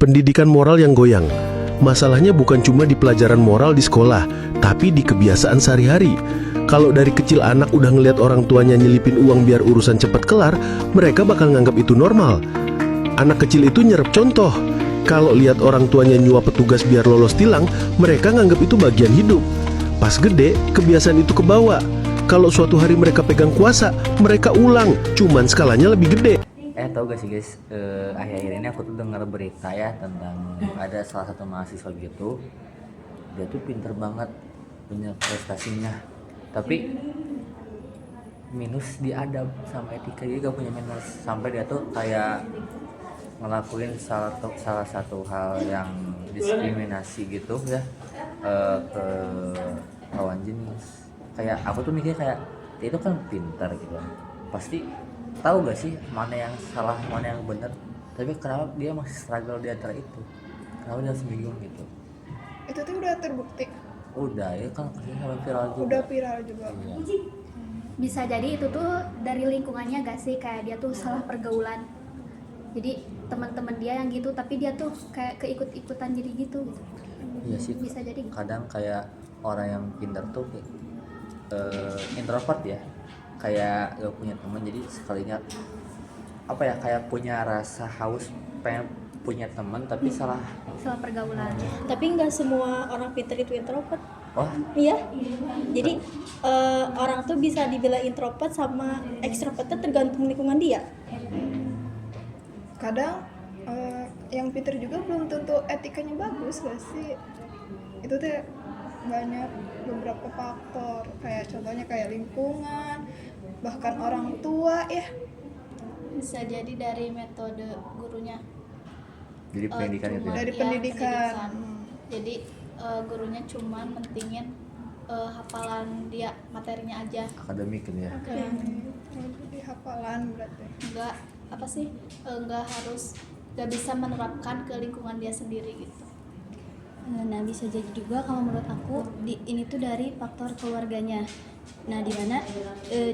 Pendidikan moral yang goyang. Masalahnya bukan cuma di pelajaran moral di sekolah, tapi di kebiasaan sehari-hari. Kalau dari kecil anak udah ngeliat orang tuanya nyelipin uang biar urusan cepet kelar, mereka bakal nganggap itu normal. Anak kecil itu nyerap contoh. Kalau lihat orang tuanya nyuap petugas biar lolos tilang, mereka nganggap itu bagian hidup. Pas gede, kebiasaan itu kebawa. Kalau suatu hari mereka pegang kuasa, mereka ulang, cuman skalanya lebih gede. Tau gak sih guys, akhir-akhir ini aku tuh dengar berita ya tentang ada salah satu mahasiswa gitu. Dia tuh pinter banget, punya prestasinya, tapi minus di adab sama etika. Dia gak punya minus, sampai dia tuh kayak ngelakuin salah satu hal yang diskriminasi gitu ya, ke lawan jenis. Kayak aku tuh mikir kayak dia itu kan pintar gitu, pasti tahu gak sih mana yang salah mana yang benar, tapi kenapa dia masih struggle di antara itu, kenapa dia harus bingung gitu. Itu tuh udah terbukti, Udah ya kan sampai viral juga. udah viral juga. Iya. Bisa jadi itu tuh dari lingkungannya gak sih, kayak dia tuh salah pergaulan, jadi teman-teman dia yang gitu tapi dia tuh kayak keikut-ikutan jadi gitu. Iya sih, Bisa jadi gitu. kadang kayak orang yang pintar tuh introvert ya, kayak gak punya teman, jadi sekalinya apa ya, kayak punya rasa haus pengen punya teman tapi salah. Pergaulan. Tapi nggak semua orang pintar itu introvert. Oh Iya. Jadi orang tuh bisa dibilang introvert sama extrovert tuh tergantung lingkungan dia. Kadang yang pinter juga belum tentu etikanya bagus gak sih? Itu tuh banyak beberapa faktor, kayak contohnya kayak lingkungan, bahkan orang tua ya. Bisa jadi dari metode gurunya. jadi pendidikan itu ya. Dari Iya, pendidikan. Jadi gurunya cuma mentingin hafalan dia, materinya aja, Akademik gitu ya. Di hafalan berarti. enggak apa sih, enggak harus, enggak bisa menerapkan ke lingkungan dia sendiri gitu. Nah, bisa jadi juga kalau menurut aku ini tuh dari faktor keluarganya. Nah, di mana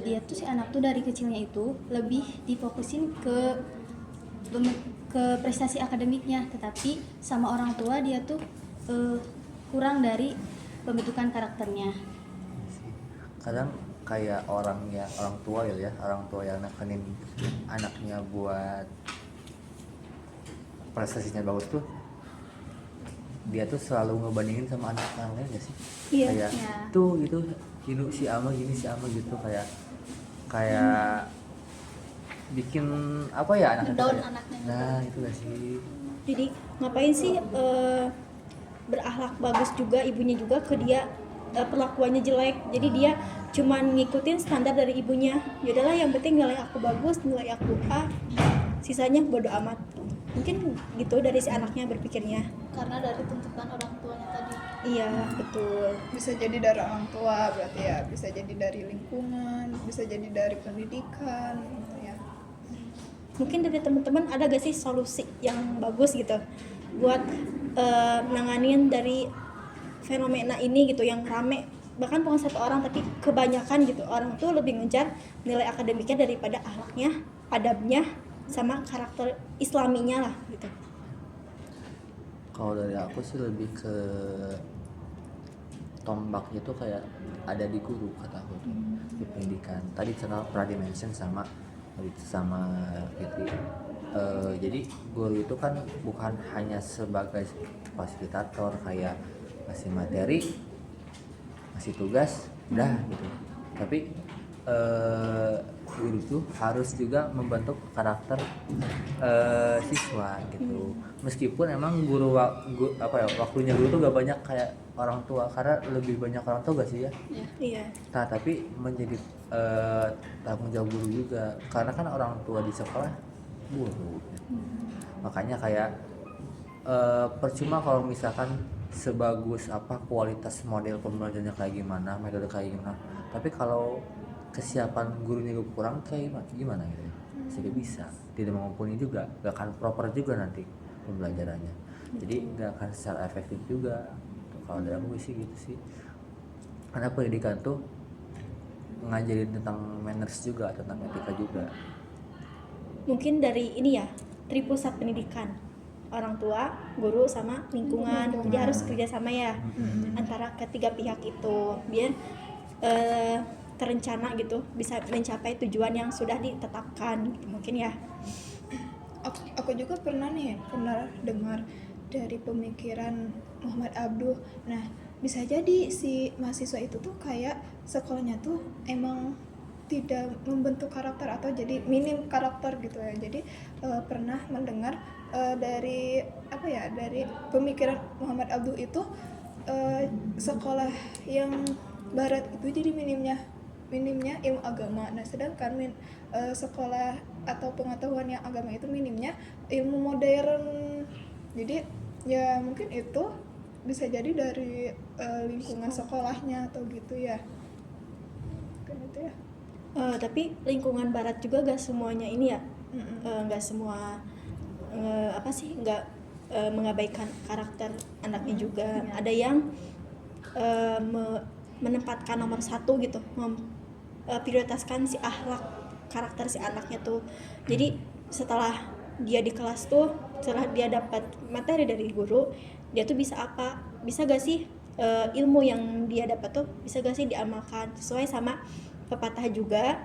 dia tuh si anak tuh dari kecilnya itu lebih difokusin ke prestasi akademiknya, tetapi sama orang tua dia tuh kurang dari pembentukan karakternya. Kadang kayak orang tua yang nekanin anaknya buat prestasinya bagus tuh, dia tuh selalu ngebandingin sama anak yang lain gak sih? Iya. Kayak Iya. tuh gitu, hidup si Ama gini si Ama gitu, kayak bikin apa ya anaknya tuh Ngedown kayak, anaknya. nah itu gak sih? Jadi ngapain sih berakhlak bagus juga ibunya juga ke dia perlakuannya jelek. Jadi dia cuman ngikutin standar dari ibunya. Yaudahlah yang penting nilai aku bagus, nilai aku A, sisanya bodo amat. Mungkin gitu dari si anaknya berpikirnya. Karena dari tuntutan orang tuanya tadi. Iya, betul. Bisa jadi dari orang tua berarti ya, bisa jadi dari lingkungan, bisa jadi dari pendidikan gitu ya. Mungkin dari teman-teman ada gak sih solusi yang bagus gitu buat nanganin dari fenomena ini gitu yang rame, bahkan bukan satu orang tapi kebanyakan gitu, orang tuh lebih ngejar nilai akademiknya daripada akhlaknya, adabnya, sama karakter islaminya lah gitu. Kalau dari aku sih lebih ke tombaknya tuh kayak ada di guru, kata aku tuh, di pendidikan. Tadi pernah di-mention sama Fitri. Jadi guru itu kan bukan hanya sebagai fasilitator, kayak ngasih materi, ngasih tugas, udah gitu. Tapi guru tuh harus juga membentuk karakter siswa gitu. Meskipun emang waktunya guru tuh gak banyak kayak orang tua, karena lebih banyak orang tua gak sih ya? Iya. Nah tapi menjadi tanggung jawab guru juga, karena kan orang tua di sekolah guru. Makanya kayak percuma kalau misalkan sebagus apa kualitas model pembelajarannya kayak gimana, metode kayak gimana, tapi kalau kesiapan gurunya kurang kayak gimana gitu, sehingga bisa tidak mumpuni juga, gak akan proper juga nanti pembelajarannya, jadi gak akan secara efektif juga. Kalau dari aku sih gitu sih, karena pendidikan tuh ngajarin tentang manners juga, tentang etika juga. Mungkin dari ini ya, Tripusat Pendidikan orang tua, guru, sama lingkungan. Jadi harus kerjasama ya antara ketiga pihak itu biar terencana gitu, bisa mencapai tujuan yang sudah ditetapkan gitu, mungkin ya. Aku juga pernah dengar dari pemikiran Muhammad Abduh. Nah, bisa jadi si mahasiswa itu tuh kayak sekolahnya tuh emang tidak membentuk karakter atau jadi minim karakter gitu ya. Jadi pernah mendengar dari dari pemikiran Muhammad Abduh itu sekolah yang barat itu jadi minimnya ilmu agama. Nah, sedangkan sekolah atau pengetahuan yang agama itu minimnya ilmu modern. Jadi ya mungkin itu bisa jadi dari lingkungan sekolahnya atau gitu ya. Kan itu ya. Tapi lingkungan barat juga gak semuanya ini ya, gak semua nggak mengabaikan karakter anaknya juga. Ada yang menempatkan nomor satu gitu, prioritaskan si akhlak karakter si anaknya tuh. Jadi setelah dia di kelas tuh, setelah dia dapat materi dari guru, dia tuh bisa apa, bisa gak sih ilmu yang dia dapat tuh bisa gak sih diamalkan sesuai sama pepatah juga,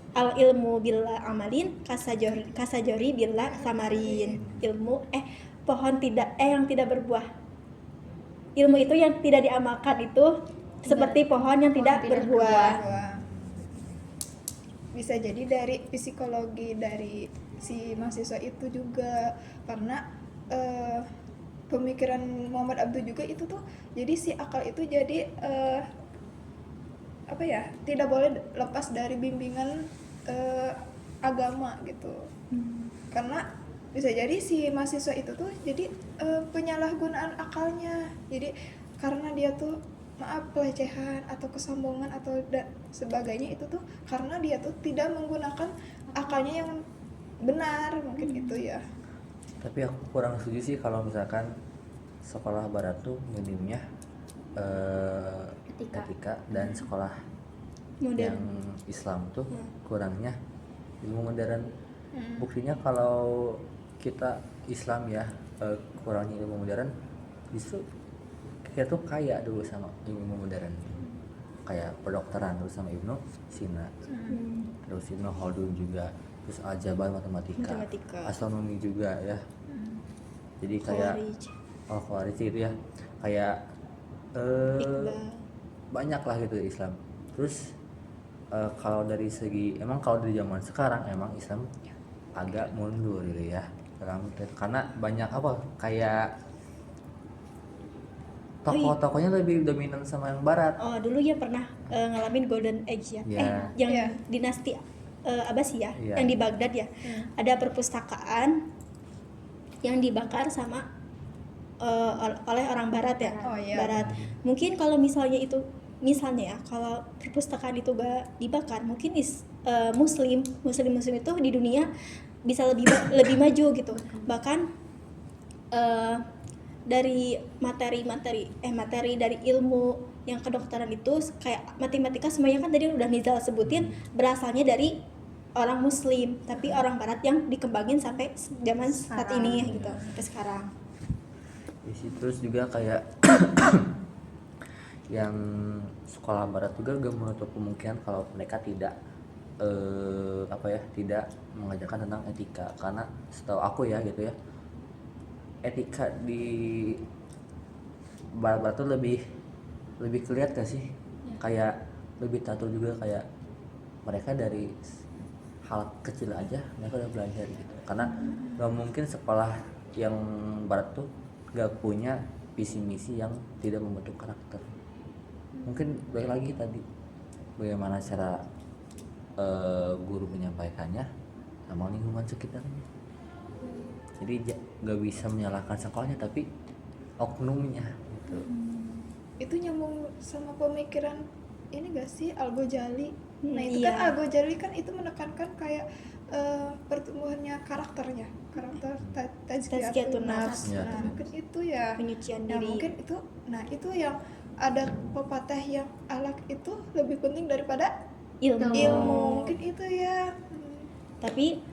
al ilmu bila amalin kasajori bila samarin. Yang tidak berbuah, ilmu itu yang tidak diamalkan itu seperti pohon yang tidak berbuah. Bisa jadi dari psikologi dari si mahasiswa itu juga, karena pemikiran Muhammad Abduh juga itu tuh, jadi si akal itu jadi tidak boleh lepas dari bimbingan agama gitu. Karena bisa jadi si mahasiswa itu tuh jadi penyalahgunaan akalnya. Jadi karena dia tuh pelecehan atau kesombongan atau sebagainya itu tuh karena dia tuh tidak menggunakan akalnya yang benar, mungkin itu ya. Tapi aku kurang setuju sih kalau misalkan sekolah barat tuh minimnya etika dan sekolah Modern. yang Islam tuh kurangnya ilmu modern. Buktinya kalau kita Islam ya kurangnya ilmu modern, justru kita tuh kaya dulu sama ilmu modern, kayak kedokteran terus sama Ibnu Sina, terus Ibnu Khaldun juga, terus aljabar matematika, astronomi juga ya. Jadi kayak Khawarij gitu ya, kayak banyak lah gitu Islam. Terus kalau dari segi kalau dari zaman sekarang emang Islam agak mundur gitu ya, karena banyak kayak tokoh-tokohnya lebih dominan sama yang barat. Dulu ya pernah ngalamin Golden Age ya, yang dinasti Abbasiyah yang di Baghdad ya. Ada perpustakaan yang dibakar sama oleh orang barat ya. Barat. Mungkin kalau misalnya ya, kalau perpustakaan itu gak dibakar, mungkin muslim itu di dunia bisa lebih maju gitu. Bahkan dari materi dari ilmu yang kedokteran itu kayak matematika semuanya kan tadi udah Nizal sebutin berasalnya dari orang muslim, tapi orang barat yang dikembangin sampai zaman saat ini gitu, sampai sekarang. Terus juga kayak yang sekolah barat juga gak menutup kemungkinan kalau mereka tidak tidak mengajarkan tentang etika, karena setahu aku ya gitu ya, etika di barat tuh lebih kelihatan sih, kayak lebih teratur juga, kayak mereka dari hal kecil aja mereka udah belajar gitu. Karena gak mungkin sekolah yang barat tuh gak punya visi misi yang tidak membentuk karakter. Mungkin balik lagi tadi bagaimana cara guru menyampaikannya sama lingkungan sekitarnya. Jadi gak bisa menyalahkan sekolahnya, tapi oknumnya gitu. Itu nyambung sama pemikiran ini gak sih, Al-Ghazali. Nah itu kan Al-Ghazali kan itu menekankan kayak pertumbuhannya karakter tazkiyatun nafs. Nah mungkin itu ya penyucian diri. Mungkin itu, nah itu yang ada pepatah yang akhlak itu lebih penting daripada ilmu. Mungkin itu ya. Tapi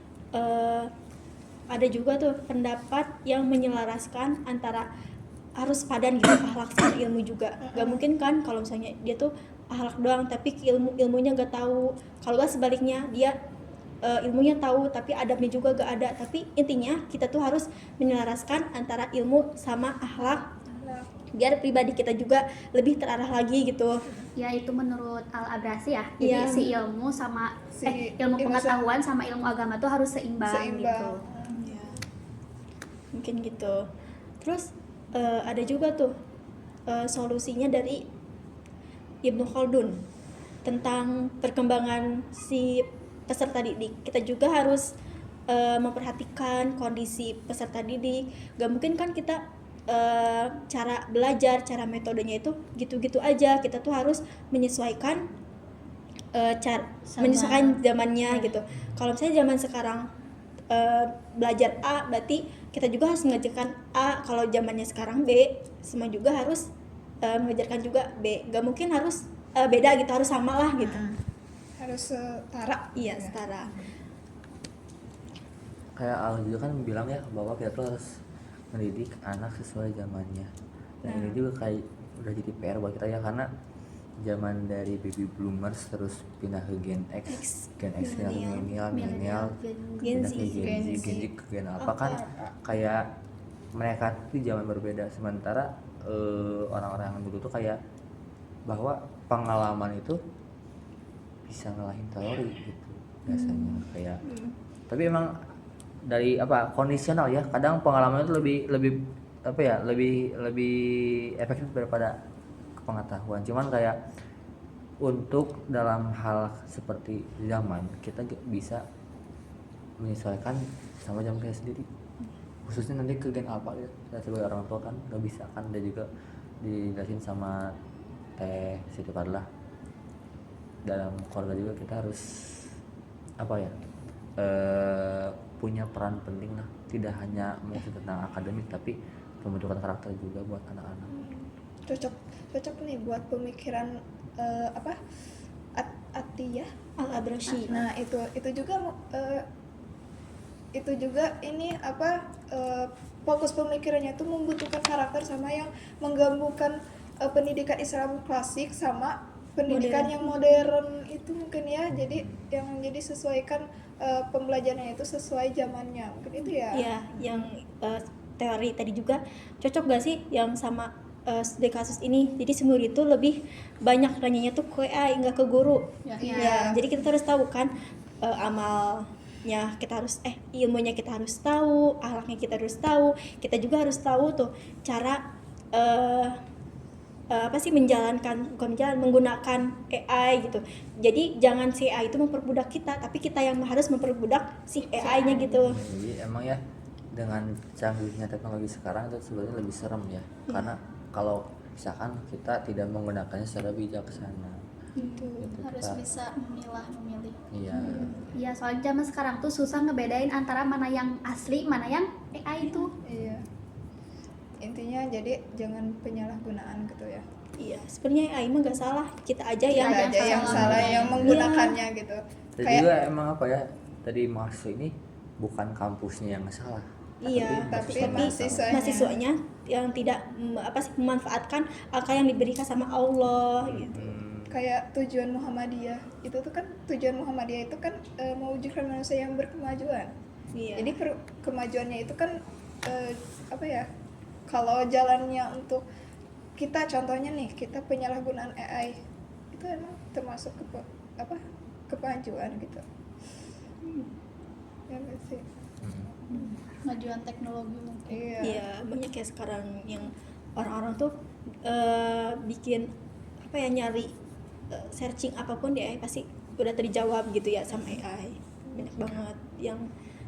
ada juga tuh pendapat yang menyelaraskan antara harus padan gitu akhlak sama ilmu juga. Gak mungkin kan kalau misalnya dia tuh akhlak doang tapi ilmunya gak tahu. Kalau gak sebaliknya dia ilmunya tahu tapi adabnya juga gak ada. Tapi intinya kita tuh harus menyelaraskan antara ilmu sama akhlak biar pribadi kita juga lebih terarah lagi gitu. Ya itu menurut Al-Abrasi ya. Jadi Iya. si ilmu sama ilmu ilmu pengetahuan sama ilmu agama tuh harus seimbang. Gitu. Ya, mungkin gitu. Terus ada juga tuh solusinya dari Ibnu Khaldun tentang perkembangan si peserta didik. Kita juga harus memperhatikan kondisi peserta didik. Gak mungkin kan kita cara belajar, cara metodenya itu gitu-gitu aja. Kita tuh harus menyesuaikan menyesuaikan zamannya gitu. Kalau misalnya zaman sekarang belajar A, berarti kita juga harus mengajarkan A. Kalau zamannya sekarang B, semua juga harus mengajarkan juga B. Gak mungkin harus beda gitu, harus sama lah gitu. Harus setara. Iya, setara. Kayak Al juga kan bilang ya bahwa kita tuh harus mendidik anak sesuai zamannya. Dan ini juga kayak udah jadi PR buat kita ya, karena zaman dari baby boomers terus pindah ke Gen X pindah ke milenial, Gen pindah Z. ke Gen Z ke Gen apa kan, kayak mereka tuh zaman berbeda. Sementara orang-orang yang dulu tuh kayak bahwa pengalaman itu bisa ngalahin teori gitu biasanya kayak. Tapi emang dari kondisional ya, kadang pengalaman itu lebih efektif daripada pengetahuan. Cuman kayak untuk dalam hal seperti zaman kita bisa menyesuaikan sama zaman kita sendiri, khususnya nanti ke gen apa ya. Kita sebagai orang tua kan gak bisa kan, dia juga dijelasin sama Teh Siti Fadlah, dalam keluarga juga kita harus punya peran penting lah, tidak hanya mengusir tentang akademik tapi pembentukan karakter juga buat anak-anak. Cocok nih buat pemikiran Atiyah Al-Abrasi. Nah itu juga ini fokus pemikirannya itu membutuhkan karakter sama yang menggabungkan pendidikan Islam klasik sama pendidikan yang modern itu mungkin ya. Jadi yang sesuaikan pembelajarannya itu sesuai zamannya mungkin itu ya. Iya, yang teori tadi juga cocok gak sih yang sama di kasus ini? Jadi si murid itu lebih banyak nanyanya tuh ke AI, nggak ke guru. Ya, jadi kita harus tahu kan amalnya kita harus ilmunya kita harus tahu, akhlaknya kita harus tahu. Kita juga harus tahu tuh cara menggunakan AI gitu. Jadi jangan si AI itu memperbudak kita, tapi kita yang harus memperbudak si AI-nya gitu. Jadi emang ya dengan canggihnya teknologi sekarang itu sebenarnya lebih serem ya, karena kalau misalkan kita tidak menggunakannya secara bijaksana gitu, Harus bisa memilih. Iya. Ya soalnya zaman sekarang tuh susah ngebedain antara mana yang asli, mana yang AI itu. Iya. Intinya jadi jangan penyalahgunaan gitu ya. Iya, sebenarnya AI mah nggak salah, kita aja yang yang salah yang menggunakannya gitu. Dan juga emang tadi mahasiswa ini bukan kampusnya yang salah. Iya, tapi mahasiswanya. mahasiswanya yang tidak memanfaatkan apa yang diberikan sama Allah gitu. Kayak tujuan Muhammadiyah itu tuh kan mewujudkan manusia yang berkemajuan. Iya. Jadi kemajuannya itu kan kalau jalannya untuk kita, contohnya nih kita penyalahgunaan AI itu emang termasuk kemajuan gitu. Ya nggak sih? Kemajuan teknologi mungkin. Iya. Iya, banyak ya sekarang yang orang-orang tuh bikin nyari searching apapun di AI pasti udah terjawab gitu ya sama AI. Banyak banget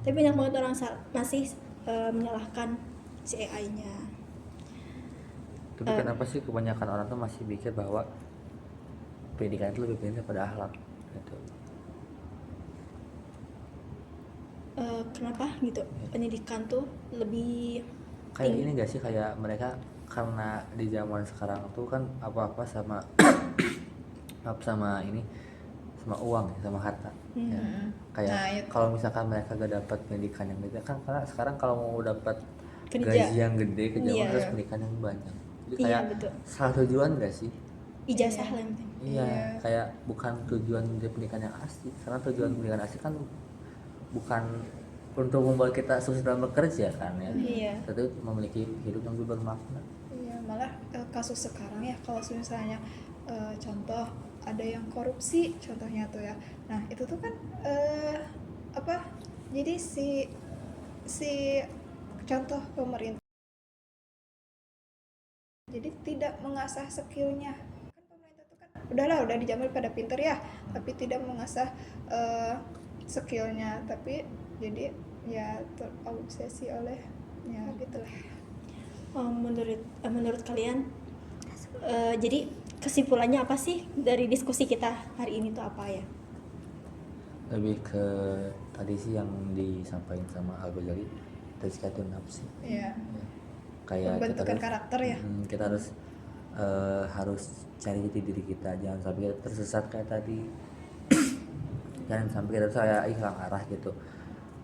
tapi banyak banget orang masih menyalahkan si AI-nya. Tapi kenapa sih kebanyakan orang tuh masih pikir bahwa pendidikan itu lebih penting daripada akhlak gitu? Kenapa gitu? Pendidikan tuh lebih Kayak ini gak sih, kayak mereka karena di zaman sekarang tuh kan apa-apa sama sama uang, sama harta. Ya. Kayak Nah, itu. kalau misalkan mereka gak dapat pendidikan yang gede kan, karena sekarang kalau mau dapat Kerja. gaji yang gede kerja Iya. harus pendidikan yang banyak. Jadi Iya, kayak betul. salah tujuan gak sih? Ijazah lah yang penting. Iya, kayak bukan tujuan dari pendidikan yang asli. Karena tujuan pendidikan asli kan bukan untuk membuat kita sukses dalam bekerja kan ya. Iya. Tapi memiliki hidup yang lebih bermakna. Iya, malah kasus sekarang ya kalau misalnya contoh ada yang korupsi contohnya tuh ya. Nah, itu tuh kan apa? Jadi si contoh pemerintah jadi tidak mengasah skillnya. Kan pemerintah tuh kan udah dijamin pada pinter ya, tapi tidak mengasah skillnya, tapi jadi ya terobsesi oleh ya gitulah. Menurut kalian jadi kesimpulannya apa sih dari diskusi kita hari ini tuh apa ya? Lebih ke tadi sih yang disampaikan sama Al-Ghazali, tazkiyatun nafs. Iya. Kayak Pembentukan karakter ya. kita harus cari jati diri kita, jangan sampai kita tersesat kayak tadi. Jangan sampai kita saya hilang arah gitu,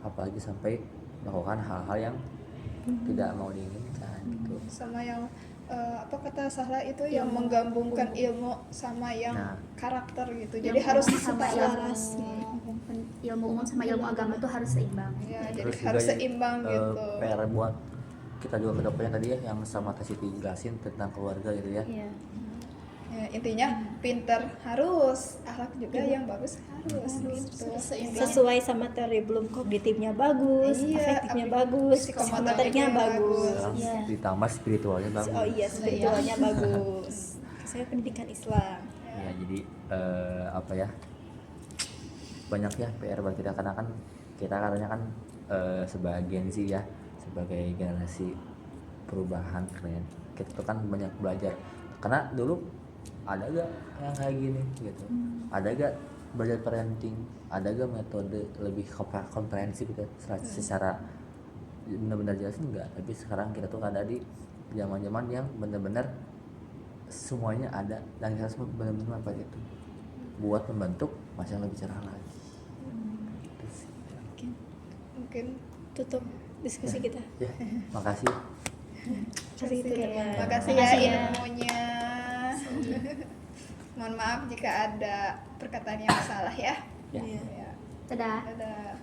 apalagi sampai melakukan hal-hal yang tidak mau diinginkan gitu. Sama yang apa kata Sahla itu yang menggabungkan ilmu sama yang Nah. karakter gitu. Ilmu Jadi harus sama selaras. ilmu umum sama ilmu agama tuh harus seimbang. Ya, jadi Terus harus juga seimbang gitu. PR buat kita juga kedepannya tadi ya, yang sama Siti jelasin tentang keluarga gitu ya. Iya. Ya, intinya pinter harus, akhlak juga yang bagus harus gitu. Sesuai sama teori belum, kognitifnya bagus, Iya, afektifnya bagus, psikomotoriknya psikomotoriknya bagus. bagus. Iya. Ditambah spiritualnya bagus. Oh iya, spiritualnya bagus. Saya pendidikan Islam. Ya, jadi apa ya, banyak ya PR buat kita, karena kan kita katanya kan sebagian sih ya, sebagai generasi perubahan kalian, kita tuh kan banyak belajar. Karena dulu ada gak yang kayak gini gitu, ada gak belajar parenting, ada gak metode lebih komprehensif gitu secara benar-benar jelas, enggak. Tapi sekarang kita tuh ada di zaman-zaman yang benar-benar semuanya ada, dan kita semua benar-benar apa itu buat membentuk masa yang lebih cerah lagi. Itu sih. Mungkin tutup diskusi kita. Ya, makasih. Kasih itu Makasih ya ilmunya. Mohon maaf jika ada perkataan yang salah ya. Ya. Iya. Ya. Dadah. Dadah.